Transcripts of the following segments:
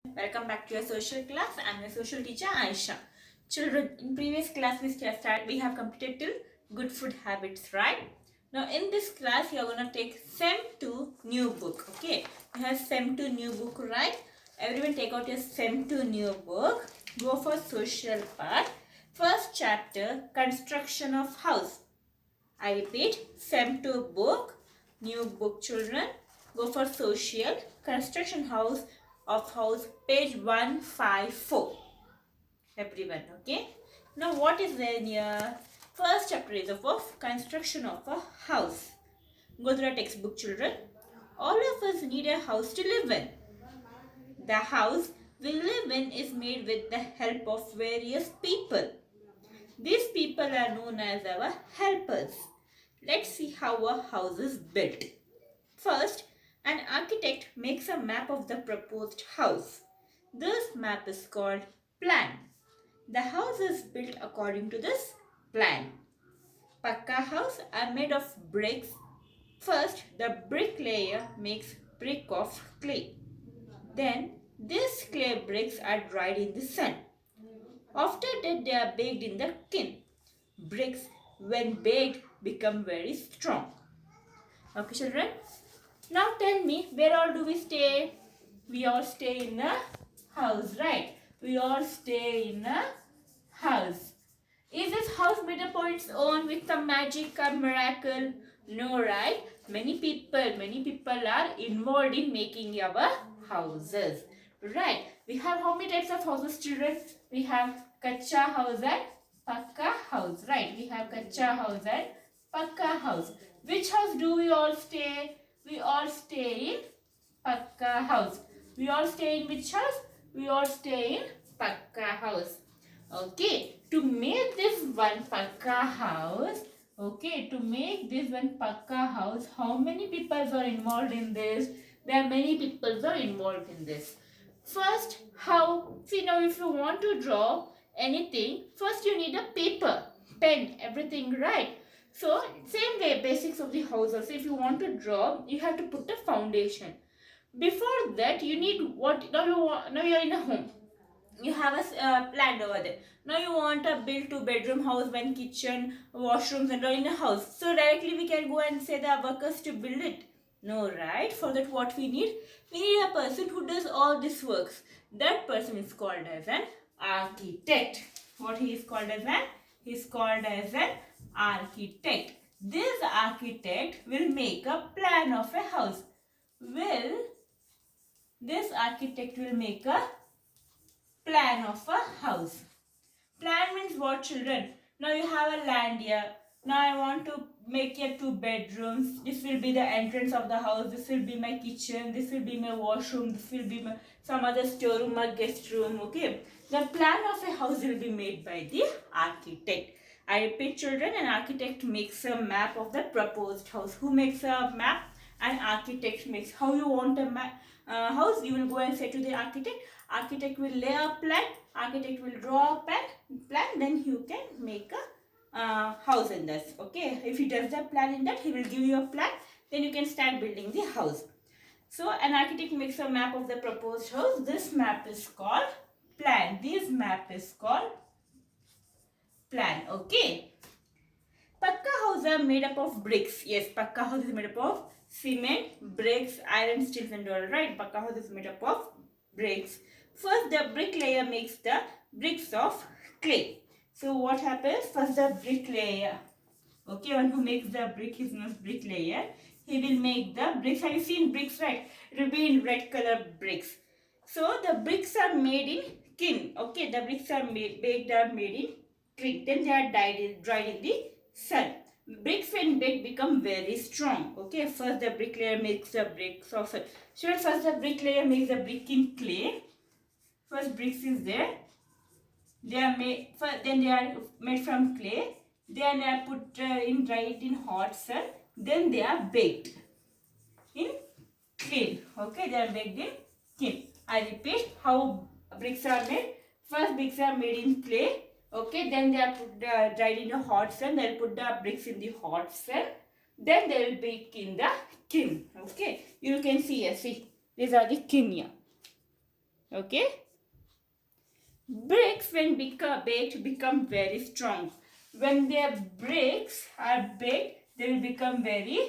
Welcome back to your social class. I'm your social teacher Aisha. Children, in previous class we have completed till good food habits, right? Now in this class you are gonna take Sem 2 new book. Okay, you have Sem 2 new book, right? Everyone take out your Sem 2 new book. Go for social part. First chapter, construction of house. I repeat, Sem 2 book, new book children. Go for social, construction house of house, page 154. Everyone, okay? Now what is there in here? First chapter is of construction of a house. Go to the textbook children. All of us need a house to live in. The house we live in is made with the help of various people. These people are known as our helpers. Let's see how a house is built. First, an architect makes a map of the proposed house. This map is called plan. The house is built according to this plan. Pakka house are made of bricks. First, the bricklayer makes brick of clay. Then, these clay bricks are dried in the sun. After that, they are baked in the kiln. Bricks, when baked, become very strong. Okay, children? Now tell me, where all do we stay? We all stay in a house, right? We all stay in a house. Is this house made up on its own with some magic or miracle? No, right? Many people are involved in making our houses. Right? We have how many types of houses, children? We have kacha house and pakka house. Right? We have kacha house and pakka house. Which house do we all stay? We all stay in pakka house. We all stay in which house? We all stay in pakka house. Okay, to make this one pakka house, how many people are involved in this? There are many people are involved in this. First, how? See now, if you want to draw anything, first you need a paper, pen, everything, right? So, same way, basics of the house also. If you want to draw, you have to put a foundation. Before that, you need what? Now you are in a home. You have a land over there. Now you want a build 2 bedroom house, one kitchen, washrooms and all in a house. So directly we can go and say the workers to build it. No, right? For that what we need? We need a person who does all this works. That person is called as an architect. What he is called as an? He is called as an architect. This architect will make a plan of a house. This architect will make a plan of a house. Plan means what, children? Now you have a land here. Now I want to make here 2 bedrooms. This will be the entrance of the house. This will be my kitchen. This will be my washroom. This will be some other storeroom or guest room. Okay. The plan of a house will be made by the architect. I repeat, children, an architect makes a map of the proposed house. Who makes a map? An architect makes. How you want a house? You will go and say to the architect. Architect will lay a plan. Architect will draw a plan. Then you can make a house in this. Okay. If he does the plan in that, he will give you a plan. Then you can start building the house. So an architect makes a map of the proposed house. This map is called plan. This map is called plan. Okay. Pakka houses are made up of bricks. Yes, pakka house is made up of cement, bricks, iron, steel and all. Right. Pakka house is made up of bricks. First, the bricklayer makes the bricks of clay. So what happens? First, the bricklayer. Okay, one who makes the brick is known as bricklayer. He will make the bricks. Have you seen bricks, right? It will be in red color bricks. So the bricks are made in kiln. Okay, the bricks are baked are made in kiln. Then they are dried in the sun. Bricks when baked become very strong. Okay, first the bricklayer makes the bricks of it. So first the bricklayer makes the brick in clay. First bricks is there. They are made. First, then they are made from clay. Then they are put dried in hot sun. Then they are baked in kiln. Okay, they are baked in kiln. I repeat how bricks are made. First bricks are made in clay. Okay, then they are put dried in a hot sun. They will put the bricks in the hot sun. Then they will bake in the kiln. Okay, you can see here. See, these are the kiln here. Okay. Bricks when baked become very strong. When their bricks are baked, they will become very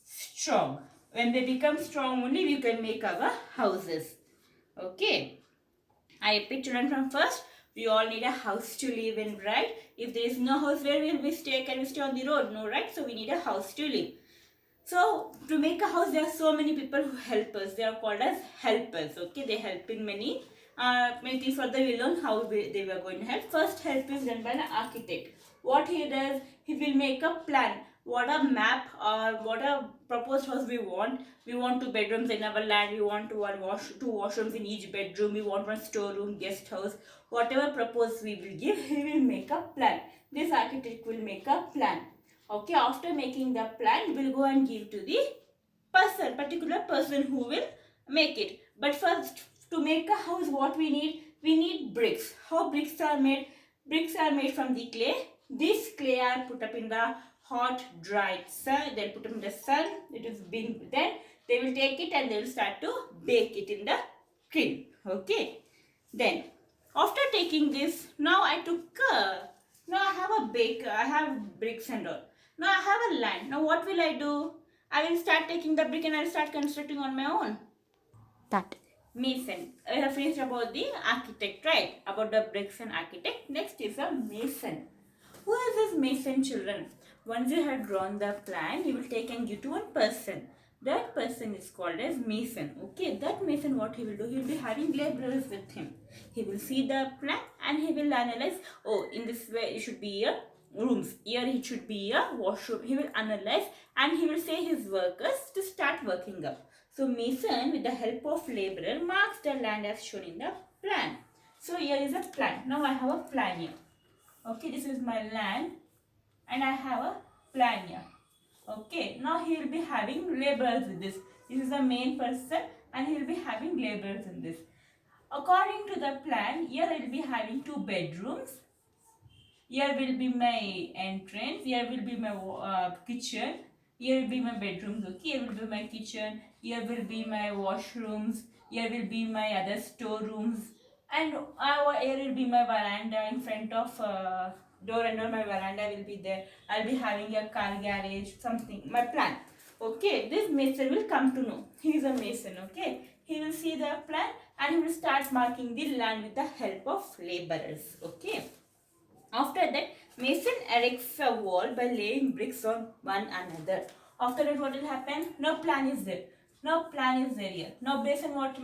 strong. When they become strong only we can make our houses. Okay. I repeat children from first. We all need a house to live in, right? If there is no house, where will we stay? Can we stay on the road? No, right? So we need a house to live. So to make a house, there are so many people who help us. They are called as helpers. Okay, they help in many things. Further, we learn how they were going to help. First help is done by an architect. What he does, he will make a plan. What a map or what a proposed house we want. We want 2 bedrooms in our land. We want two washrooms in each bedroom. We want one storeroom, guest house. Whatever proposed we will give, he will make a plan. This architect will make a plan. Okay, after making the plan, we'll go and give to the particular person who will make it. But first, to make a house, what we need? We need bricks. How bricks are made? Bricks are made from the clay. This clay are put up in the hot, dried sun. They'll put them in the sun. It is being then they will take it and they will start to bake it in the kiln. Okay. Then after taking this, now I took now I have a bake. I have bricks and all. Now I have a land. Now what will I do? I will start taking the brick and I will start constructing on my own. That. Mason. I have finished about the architect, right? About the bricks and architect. Next is a mason. Who is this mason, children? Once you have drawn the plan, you will take and give to one person. That person is called as mason. Okay, that mason, what he will do? He will be having laborers with him. He will see the plan and he will analyze. Oh, in this way it should be a rooms. Here it should be a washroom. He will analyze and he will say his workers to start working up. So mason, with the help of laborer, marks the land as shown in the plan. So here is a plan. Now I have a plan here. Okay, this is my land and I have a plan here. Okay, now he will be having laborers with this. This is the main person and he will be having laborers in this. According to the plan, here I will be having 2 bedrooms. Here will be my entrance. Here will be my kitchen. Here will be my bedrooms. Okay, here will be my kitchen. Here will be my washrooms. Here will be my other storerooms. And here will be my veranda in front of door and door. My veranda will be there. I'll be having a car garage, something. My plan. Okay, this mason will come to know. He is a mason. Okay, he will see the plan and he will start marking the land with the help of laborers. Okay. After that, mason erects a wall by laying bricks on one another. After that, what will happen? No plan is there. No plan is there here. Now, mason what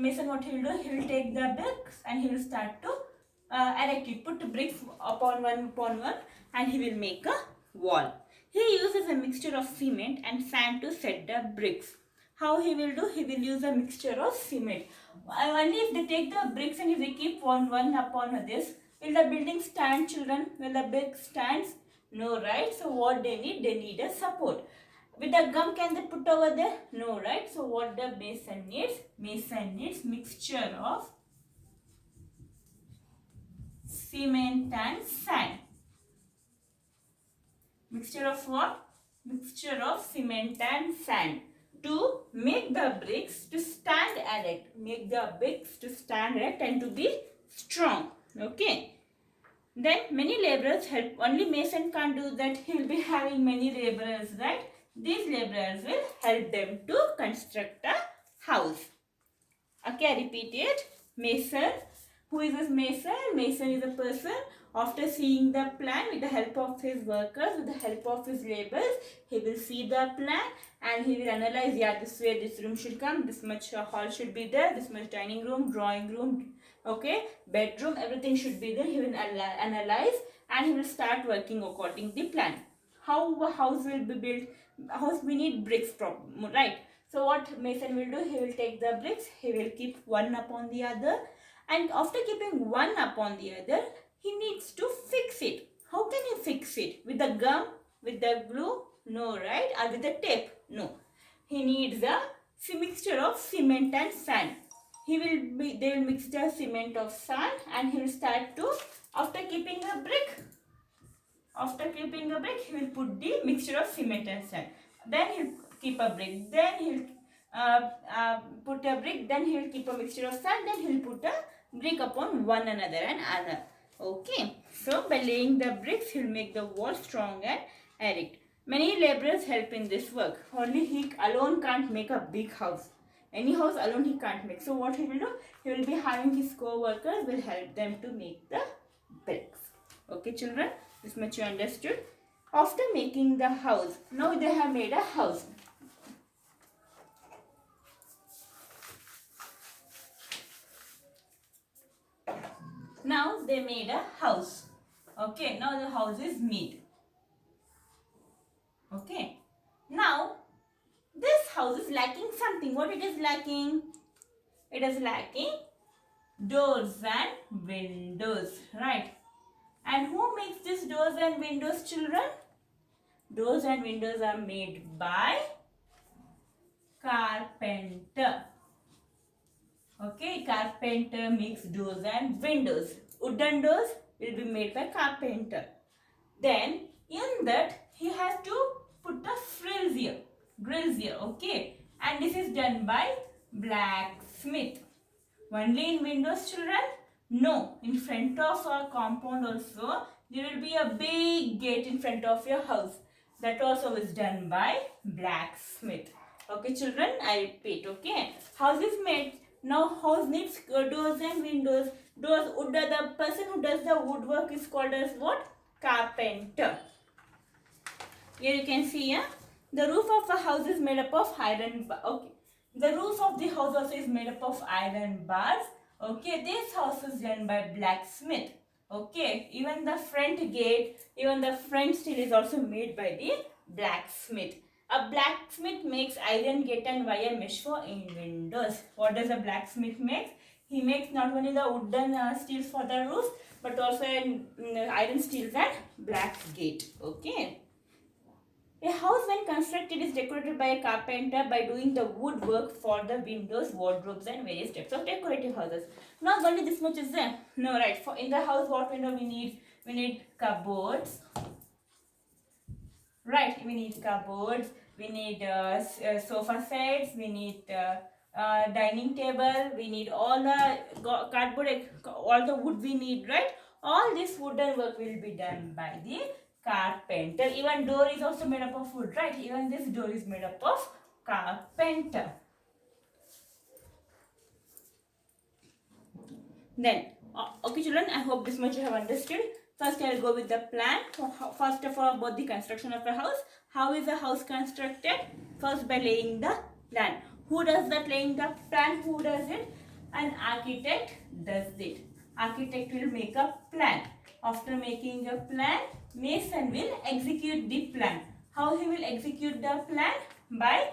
he will do? He will take the bricks and he will start to erect it. Put the bricks upon one, and he will make a wall. He uses a mixture of cement and sand to set the bricks. How he will do? He will use a mixture of cement. Only if they take the bricks and if they keep one upon this, will the building stand, children? Will the brick stands? No, right? So what they need? They need a support. With the gum, can they put over there? No, right? So what the mason needs? Mason needs mixture of cement and sand. Mixture of what? Mixture of cement and sand to make the bricks to stand erect. Make the bricks to stand erect and to be strong. Okay. Then many laborers help. Only mason can't do that. He will be having many laborers, right? These laborers will help them to construct a house. Okay, I repeat it. Mason. Who is this mason? Mason is a person, after seeing the plan with the help of his workers, with the help of his laborers, he will see the plan and he will analyze, yeah, this way this room should come, this much hall should be there, this much dining room, drawing room, okay, bedroom, everything should be there. He will analyze and he will start working according to the plan. How a house will be built? House, we need bricks, right? So what mason will do? He will take the bricks, he will keep one upon the other, and after keeping one upon the other, he needs to fix it. How can he fix it? With the gum? With the glue? No, right? Or with the tape? No. He needs a mixture of cement and sand. They will mix the cement of sand and he will start to, after keeping a brick, he will put the mixture of cement and sand. Then he will keep a brick. Then he will put a brick. Then he will keep a mixture of sand. Then he will put a brick upon one another and other. Okay, so by laying the bricks, he will make the wall strong and erect. Many laborers help in this work. Only he alone can't make a big house. Any house alone he can't make. So what he will do? He will be having his co-workers will help them to make the bricks. Okay, children, this much you understood. After making the house, now they have made a house. Now they made a house. Okay, now the house is made. Okay, now this house is lacking something. What it is lacking? It is lacking doors and windows, right? And who makes these doors and windows, children? Doors and windows are made by carpenter. Okay, carpenter makes doors and windows. Wooden doors will be made by carpenter. Then in that he has to put a frills here, grills here. Okay, and this is done by blacksmith. Only in windows, children? No, in front of a compound also there will be a big gate in front of your house. That also is done by blacksmith. Okay, children, I repeat. Okay, house is made. Now house needs doors and windows. Doors, the person who does the woodwork is called as what? Carpenter. Here you can see, yeah, the roof of a house is made up of iron. Okay, the roof of the house also is made up of iron bars. Okay, this house is done by blacksmith. Okay, even the front gate, even the front steel is also made by the blacksmith. A blacksmith makes iron gate and wire mesh for in windows. What does a blacksmith make? He makes not only the wooden steels for the roof, but also iron steels and black gate. Okay. A house when constructed is decorated by a carpenter by doing the woodwork for the windows, wardrobes and various types of decorative houses. Not only this much is there. No, right. For in the house, what window we need? We need cupboards. Right, we need cupboards. We need sofa sets. We need dining table. We need all the cardboard, all the wood we need, right? All this wooden work will be done by the carpenter. Even door is also made up of wood, right? Even this door is made up of carpenter. Then, okay children, I hope this much you have understood. First I will go with the plan. First of all, about the construction of a house. How is a house constructed? First by laying the plan. Who does that laying the plan? Who does it? An architect does it. Architect will make a plan. After making a plan, mason will execute the plan. How he will execute the plan? By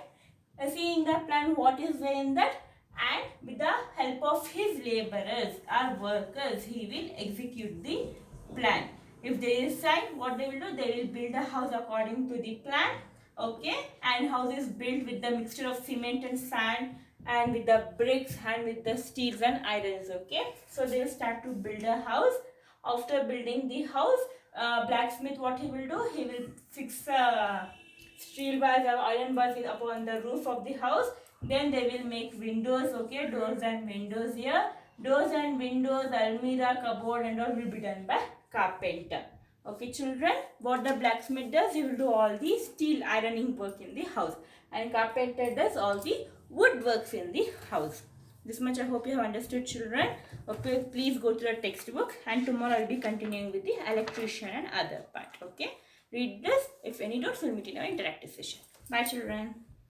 seeing the plan, what is there in that, and with the help of his laborers or workers, he will execute the plan. If they decide what they will do, they will build a house according to the plan. Okay, and house is built with the mixture of cement and sand, and with the bricks and with the steels and irons. Okay, so they will start to build a house. After building the house, blacksmith, what he will do, he will fix steel bars or iron bars upon the roof of the house. Then they will make windows. Okay, doors and windows here. Doors and windows, almirah, cupboard and all will be done by carpenter. Okay children, what the blacksmith does, he will do all the steel ironing work in the house, and carpenter does all the wood works in the house. This much I hope you have understood, children. Okay, please go to the textbook, and tomorrow I will be continuing with the electrician and other part. Okay, read this. If any doubts, we'll meet in our interactive session. Bye children.